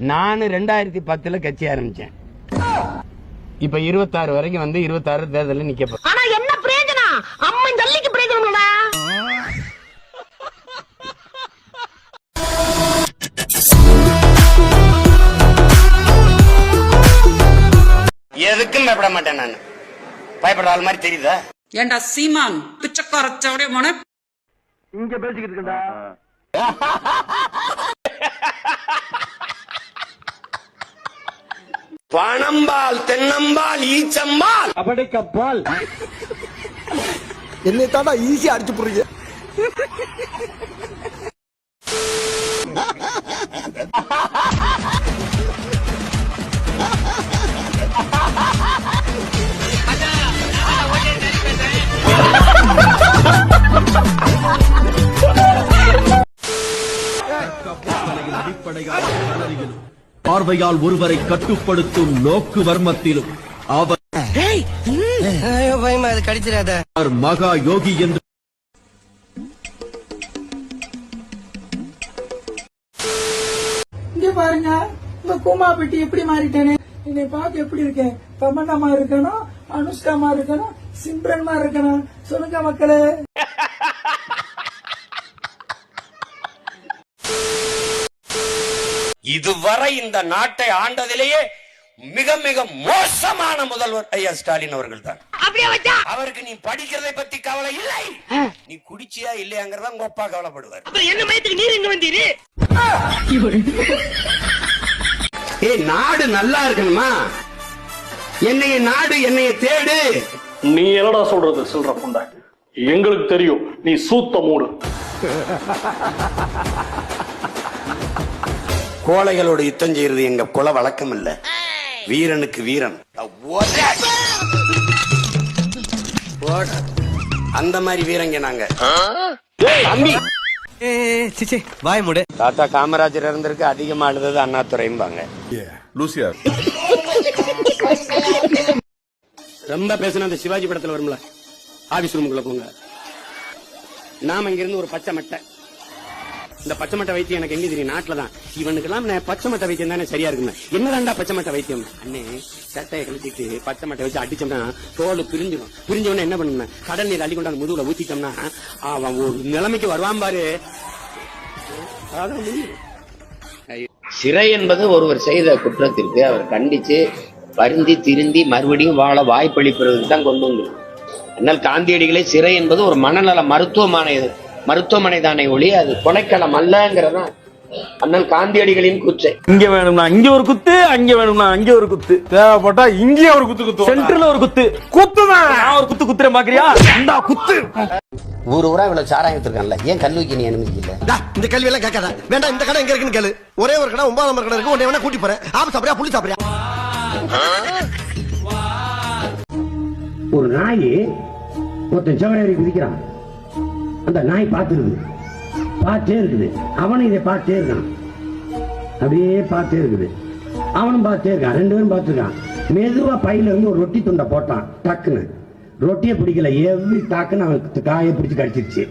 நான் 2010 கட்சி ஆரம்பிச்சேன். இப்ப 26 வரைக்கும் வந்து 26 தேர்தலில் நிக்க போறேன். ஆனா என்ன பிரயோஜனம்? அம்மன் ஜல்லிக்கு பிரயோஜனம்டா. எதுக்கும் பயப்பட மாட்டேன். நான் பயப்படுற ஆள் மாதிரி தெரியுதா? ஏண்டா சீமான் பிச்சைக்கார சவடியமான இங்க பேசிக்கிட்டு இருக்கா? பணம்பால், தென்னம்பால், ஈச்சம்பால், அப்படிக்கப்பால் என்னை தாண்டா ஈஸியா அடிச்சு போடுறீங்க. பார்வையால் ஒருவரை கட்டுப்படுத்தும் நோக்கு வர்மத்திலும் அவர் கடிச்சிடாத மகா யோகி என்று இங்க பாருங்க, இந்த கூமா பெட்டி எப்படி மாறிட்டேன்னு என்னை பார்க்க எப்படி இருக்கேன்? தமன்னமா இருக்கணும், அனுஷ்காமா இருக்கணும், சிம்ரன்மா இருக்கணும். சொல்லுங்க மக்களே. இதுவரை இந்த நாட்டை ஆண்டதிலேயே மிக மிக மோசமான முதல்வர் ஐயா ஸ்டாலின் அவர்கள் தான். அவருக்கு நீ படிக்கிறதை பத்தி கவலை இல்லை, நீ குடிச்சியா இல்லையாங்கிறதா உங்க அப்பா கவலைப்படுவார். என்ன மயத்துக்கு நீர் இங்க வந்தீரு? நாடு நல்லா இருக்கணுமா? என்னைய தேடு. நீ என்னடா சொல்றது சொல்ற புண்டை? எங்களுக்கு தெரியும் நீ சூத்த மூடு. கோழைகளோட யுத்தம் செய்யறது எங்க குல வழக்கம் இல்ல. வீரனுக்கு வீரன் அந்த மாதிரி வீரங்க நாங்க. தம்பி வாய் மூடு. தாத்தா காமராஜர் இருந்திருக்கு, அதிகமா அழுதது அண்ணாதுரைம்பாங்க. ரொம்ப பேசின அந்த சிவாஜி படத்துல வரும்ல, ஆபீஸ் ரூமுக்குள்ள போங்க, நாம இங்க இருந்து ஒரு பச்சை மட்டை, இந்த பச்சை மட்டை வைத்தியம் எனக்கு எங்க தெரியும்? நாட்டுலதான். இவனுக்கெல்லாம் பச்சை மட்டை வைத்தியம் தானே சரியா இருக்குமே. என்னதான்டா பச்சை மட்டை வைத்தியம்? அண்ணே சட்டையை கழிச்சிட்டு பச்சை மட்டை வச்சு அடிச்சோம்னா தோல் பிரிஞ்சிடும். பிரிஞ்சவன என்ன பண்ணணும்? கடல் நீர் அள்ளி கொண்டு அந்த முதுகுல ஊத்திட்டோம்னா அவன் ஒரு நிலைமைக்கு வருவான் பாரு. சிறை என்பது ஒருவர் செய்த குற்றத்திற்கு அவர் கண்டிச்சு வருந்தி திருந்தி மறுபடியும் வாழ வாய்ப்பளிப்பதற்கு தான் கொண்டு வந்து. ஆனால் காந்தியடிகளை சிறை என்பது ஒரு மனநல மருத்துவமனை தானே ஒளி, அது கொலைக்களம் அல்லங்கிறதா அண்ணல் காந்தியடிகளின் கூற்று. இங்க வேணும்னா இங்க ஒரு குத்து, அங்க வேணும்னா அங்க ஒரு குத்து, தேவைப்பட்டா இங்கே ஒரு குத்து குத்து, சென்டர்ல ஒரு குத்து குத்துதான். நான் ஒரு குத்து குத்துறேன் பாக்குறியா? அந்த குத்து ஊரா இவ்வளவு சாராயம் எடுத்திருக்கான்ல, ஏன் கல்லூரிக்கு நீ அனுமதிக்கல? இந்த கல்வி எல்லாம் கேட்காத. வேண்டாம், இந்த கடை எங்க இருக்குன்னு கேளு. ஒரே ஒரு கடை 9ஆம் நம்பர் கடை இருக்கு. உன்னை வேணா கூட்டி போறேன். ஆப்பு சாப்பிடுறியா புளி சாப்பிடுறியா? ஒரு நாய் ஒருத்தன் செவரேறி குதிக்கிறான். அந்த நாய் பார்த்தே இருக்குது. அவனும் இதை பார்த்தே இருக்கான், அப்படியே பார்த்தே இருக்குது. அவனும் பார்த்தே இருக்கான், 2 பேரும் பார்த்துருக்கான். மெதுவா பையில இருந்து ஒரு ரொட்டி துண்டை போட்டான். டக்குன்னு ரொட்டியை பிடிக்கல, எவ்வி டாக்குன்னு அவனுக்கு காயை பிடிச்சு கடிச்சிருச்சு.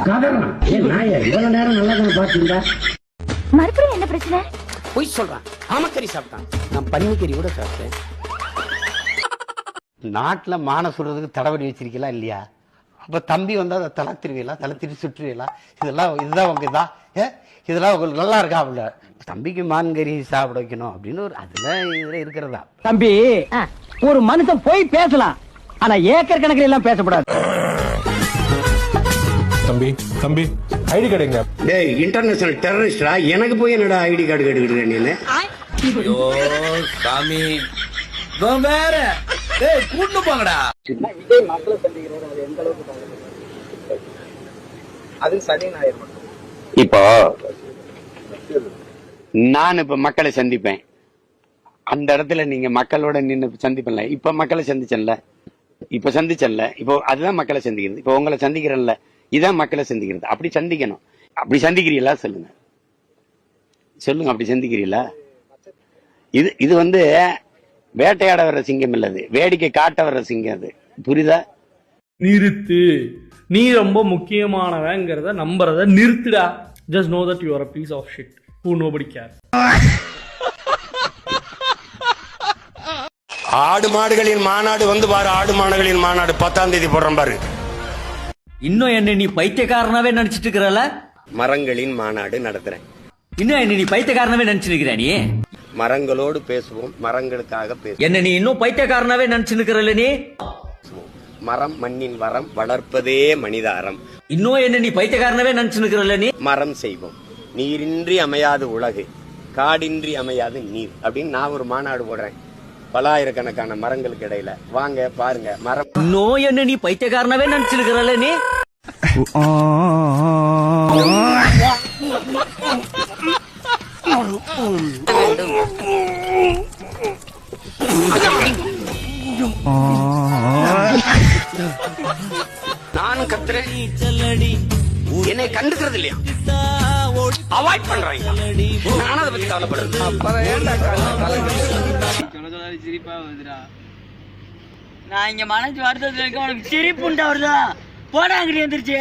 கதறான், ஏன் நாய இவ்வளவு நேரம் நல்லா தானே பாத்தீங்களா? மறுபடியும் என்ன பிரச்சனை? போய் சொல்றான். ஆமக்கறி சாப்பிட்டான், நான் பன்னிக்கறி கூட சாப்பிட்டேன். நாட்டுல மான சொல்றதுக்கு தடவடி வச்சிருக்கீங்களா இல்லையா? அப்ப தம்பி வந்தா அதை தளர்த்திருவீங்களா? தளர்த்திட்டு சுற்றுவீங்களா? இதுதான் உங்க இதெல்லாம் உங்களுக்கு நல்லா இருக்கா? அப்படில தம்பிக்கு மான்கறி சாப்பிட வைக்கணும் அப்படின்னு ஒரு அதுல இதுல இருக்கிறதா? தம்பி, ஒரு மனுஷன் போய் பேசலாம், ஆனா ஏக்கர் கணக்கில் எல்லாம் பேசக்கூடாது. தம்பி ஐடி கார்டு எங்க? டேய் இன்டர்நேஷனல் டெரரிஸ்டா, எனக்கு போய் என்னடா ஐடி கார்டு கேட்டுக்கிட்டு நீ? ஐயோ சாமி வேற கூட்டு போங்கடா. விஜய் மக்களை சந்திக்கிறார், அது எந்த அளவுக்கு அது சனி ஞாயிறு மட்டும். இப்போ நான் இப்ப மக்களை சந்திப்பேன், அந்த இடத்துல நீங்க மக்களோட நின்று சந்திப்பேன்ல. இப்ப மக்களை சந்திச்சேன்ல, இப்போ அதுதான் மக்களை சந்திக்கிறது. இப்போ உங்களை சந்திக்கிறேன்ல, இதான் மக்களை சந்திக்கிறது. அப்படி சந்திக்கணும். அப்படி சந்திக்கிறீங்களா? சொல்லுங்க. அப்படி சந்திக்கிறீங்களா? இது வந்து வேட்டையாட வர்ற சிங்கம் இல்லது, வேடிக்கை காட்ட வர்ற சிங்கம். அது புரியுதா? நிறுத்து, நீ ரொம்ப முக்கியமானவங்கிறத நம்புறத நிறுத்துடா. Just know that you are a piece of shit who nobody cares. ஆடு மாடுகளின் மாநாடு வந்து பாரு, ஆடு மாடுகளின் மாநாடு 10ஆம் தேதி போடுறோம் பாரு. இன்னும் என்ன நீ பைத்தியக்காரனாவே நினைச்சிட்டு இருக்கிறல? மரங்களின் மாநாடு நடத்துறேன். இன்னும் என்ன நீ பைத்தியக்காரனாவே நினைச்சிருக்கிற? நீ மரங்களோடு பேசுவோம், மரங்களுக்காக பேசுவோம். என்ன நீ இன்னும் பைத்தியக்காரனாவே நினைச்சிருக்கிறல? நீ மரம் மண்ணின் வரம், வளர்ப்பதே மனிதாரம். இன்னும் என்ன நீ பைத்தியக்காரனாவே நினைச்சிருக்கிறல? நீ மரம் செய்வோம், நீரின்றி அமையாது உலகு, காடின்றி அமையாது நீர் அப்படின்னு நான் ஒரு மாநாடு போடுறேன். பலாயிரக்கணக்கான மரங்களுக்கு இடையில வாங்க பாருங்க. மரம் இன்னும் என்ன நீ பைத்தியக்காரனாவே நினைச்சிருக்கிறல? நீ நானும் கத்துறேன், என்னை கண்டுக்கிறது இல்லையா, அவாய்ட் பண்றாங்க. நானும் அதை பத்தி கவலைப்படுறது. நான் இங்க மனசு வருத்தத்துல இருக்க, உனக்கு சிரிப்புண்டா வருதா? போடா அங்கிட்டு எந்திரிச்சு.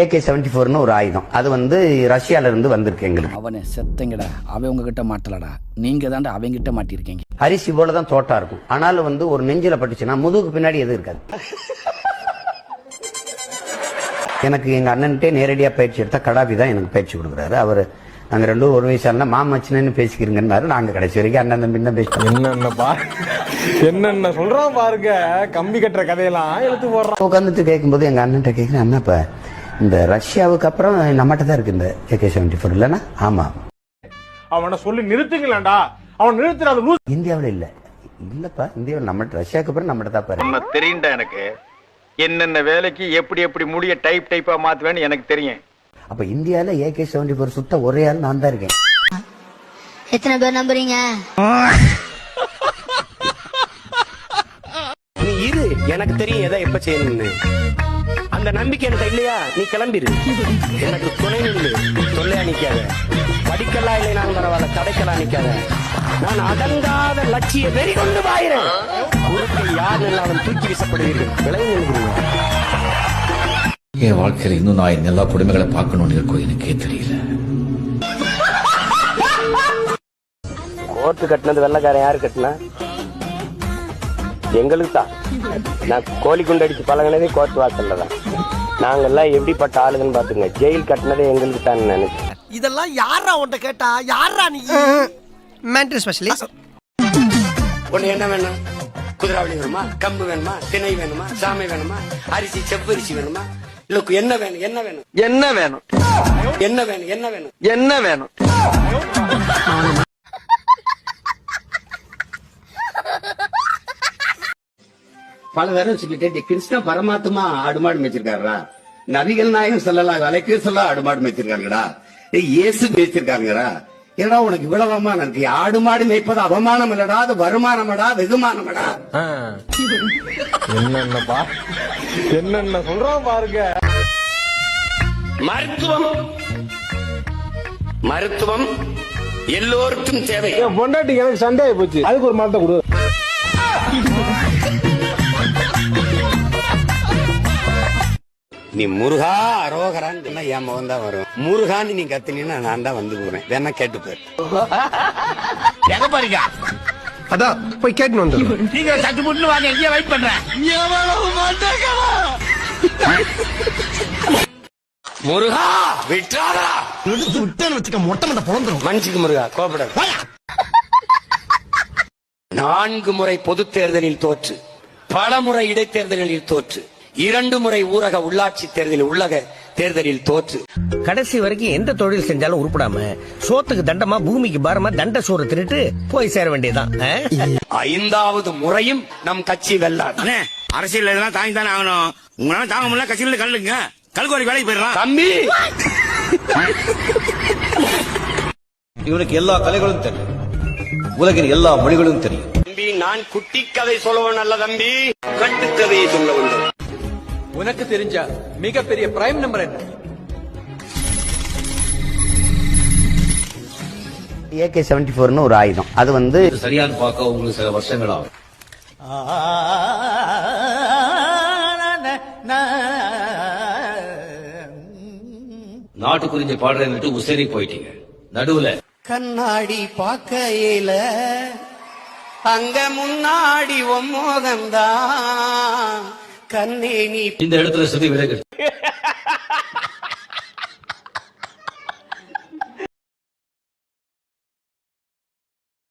AK-74 ஒரு ஆயுதம், அது வந்து ரஷ்யால இருந்து வந்திருக்கு எங்களுக்கு. அவனை செத்தங்கடா, அவன் உங்ககிட்ட மாட்டலடா, நீங்க தாண்டா அவங்கிட்ட மாட்டிருக்கீங்க. அரிசி போலதான் தோட்டா இருக்கும், ஆனாலும் வந்து ஒரு நெஞ்சில பட்டுச்சுன்னா முதுகுக்கு பின்னாடி எதுவும் இருக்காது. எனக்கு எங்க அண்ணன்ட்டே நேரடியா பயிற்சி எடுத்தா கடாபி தான் எனக்கு பயிற்சி கொடுக்குறாரு. அவரு நாங்க 2 ஒரு வயசால மாமச்சினு பேசிக்கிறீங்கன்னாரு. நாங்க கடைசி வரைக்கும் அண்ணன் தம்பி தான் பேசிட்டோம். என்னென்ன சொல்றான் பாருங்க, கம்பி கட்டுற கதையெல்லாம் எடுத்து போடுறான். உட்காந்துட்டு கேட்கும்போது எங்க அண்ணன்ட்ட கேட்கிறேன், அண்ணா இப்ப இந்த ரஷ்யாவுக்கு அப்புறம் நம்மகிட்ட தான் இருக்கு இந்த AK-74 இல்லைன்னா? ஆமா. அவனை சொல்லி நிறுத்துங்களா? அவன் நிறுத்துறாது. இந்தியாவில் இல்லப்பா, இந்தியாவில் நம்மகிட்ட, ரஷ்யாவுக்கு அப்புறம் நம்மகிட்ட தான் பாரு. தெரியும்டா எனக்கு என்னென்ன வேலைக்கு எப்படி எப்படி முடிய டைப்பா மாத்துவேன்னு எனக்கு தெரியும். அப்ப இந்தியால AK-74 சுட்ட ஒரே ஆள் நான் தான் இருக்கேன். எத்தனை பேர் நம்புறீங்க? நீ இரு, எனக்கு தெரியும் எதை எப்ப செய்யணும்னு. அந்த நம்பிக்கை எனக்கு இல்லையா, நீ கிளம்பிரு. எனக்கு துணை நில்லு, தொல்லையா நிக்காத. படிக்கலாம் இல்லை நான் பரவாயில்ல, தடைக்கலாம் நிக்காத. நான் அடங்காத லட்சிய வெறி கொண்டு வாயிறேன். உறுப்பை யார் அவன் தூக்கி வீசப்படுவீர்கள். விளைவு நினைக்கிறீங்க. என் வாழ்க்கையில இன்னும் நான் எல்லா கொடுமைகளை பார்க்கணும்னு இருக்கோ எனக்கே தெரியல. கோர்ட்டு கட்டினது வெள்ளக்காரன் யாரு கட்டினா? எங்களுக்கு தான். நான் கோழி குண்டு அடிச்சு பழகினதே கோர்ட் வாசல்ல தான். நாங்கெல்லாம் எப்படிப்பட்ட ஆளுங்கன்னு பாத்துங்க. ஜெயில் கட்டினதே எங்களுக்கு தான் நினைச்சேன். இதெல்லாம் யாரா உன்கிட்ட கேட்டா? யாரா நீ? Mental specialist. உன்னை என்ன வேணும்? குதிராவளி வேணுமா, கம்பு வேணுமா, திணை வேணுமா, சாமை வேணுமா, அரிசி செவ்வரிசி வேணுமா? இல்ல என்ன வேணும்? என்ன வேணும்? என்ன வேணும்? என்ன வேணும்? என்ன வேணும்? என்ன வேணும்? பல தடவை சொல்லிட்டு கிருஷ்ண பரமாத்மா ஆடுமாடு மேய்ச்சிருக்காரா? நபிகள் நாயகம் சொல்லலாம் வலைக்கு சொல்ல ஆடுமாடு மேய்ச்சிருக்காங்கடா. இயேசு மேய்ச்சிருக்காங்கடா. ஏன்னா உனக்கு இவ்வளவமா இருக்கு. ஆடு மாடு மேய்ப்பது அவமானம் இல்லடா, அது வருமானமடா, வெகுமானமடா. என்னென்ன சொல்றான் பாருங்க. மருத்துவம் எல்லோருக்கும் தேவை. பொண்டாட்டி எனக்கு சண்டை ஆகி போச்சு, அதுக்கு ஒரு மரத்தை கொடு. நீ முருகா அரோகரான்னு என் முகம் தான் வரும். முருகான்னு நீ கத்தினா நான் தான் வந்து போறேன். வேணா கேட்டு போயிரு. எங்க பாருங்க, அதான் போய் கேட்டு வந்து. நீங்க சட்டு முட்டு வாங்க, எங்க வெயிட் பண்றேன். முருகா விட்டாரா விட்டேன்னு வச்சுக்க, மொட்டை மண்டை பொழந்துரும். மன்னிச்சுக்கு முருகா, கோபப்பட. 4 முறை பொது தேர்தலில் தோற்று, பல முறை இடைத்தேர்தலில் தோற்று, 2 முறை ஊரக உள்ளாட்சி தேர்தலில் தோற்று, கடைசி வரைக்கும் எந்த தொழில் செஞ்சாலும் உருப்படாம சோத்துக்கு தண்டமா பூமிக்கு பாரமா தண்ட சோறு திருட்டு போய் சேர வேண்டியதான். 5வது முறையும் நம் கட்சி வெல்லாது. அரசியல் எல்லாம் தாங்கி தானே ஆகணும். உங்களால தாங்க முடியல, கட்சியில கல்லுங்க, கல்குவாரி வேலைக்கு போயிடலாம். தம்பி இவனுக்கு எல்லா கலைகளும் தெரியும், உலகின் எல்லா மொழிகளும் தெரியும். தம்பி நான் குட்டி கதை சொல்லுவேன் அல்ல தம்பி, கட்டுக்கதையை சொல்ல வேண்டும். உனக்கு தெரிஞ்ச மிகப்பெரிய பிரைம் நம்பர் என்ன? AK-74 ஒரு ஆயுதம், அது வந்து சரியான பார்க்க உங்களுக்கு சில வருஷங்கள் ஆகும். நாட்டு குறிஞ்சி பாடுறேன்னு உசேரி போயிட்டீங்க. நடுவுல கண்ணாடி பார்க்கையில அங்க முன்னாடி மோகம்தான் கண்ணே நீ இந்த இடத்துல ஸ்ருதி விலகு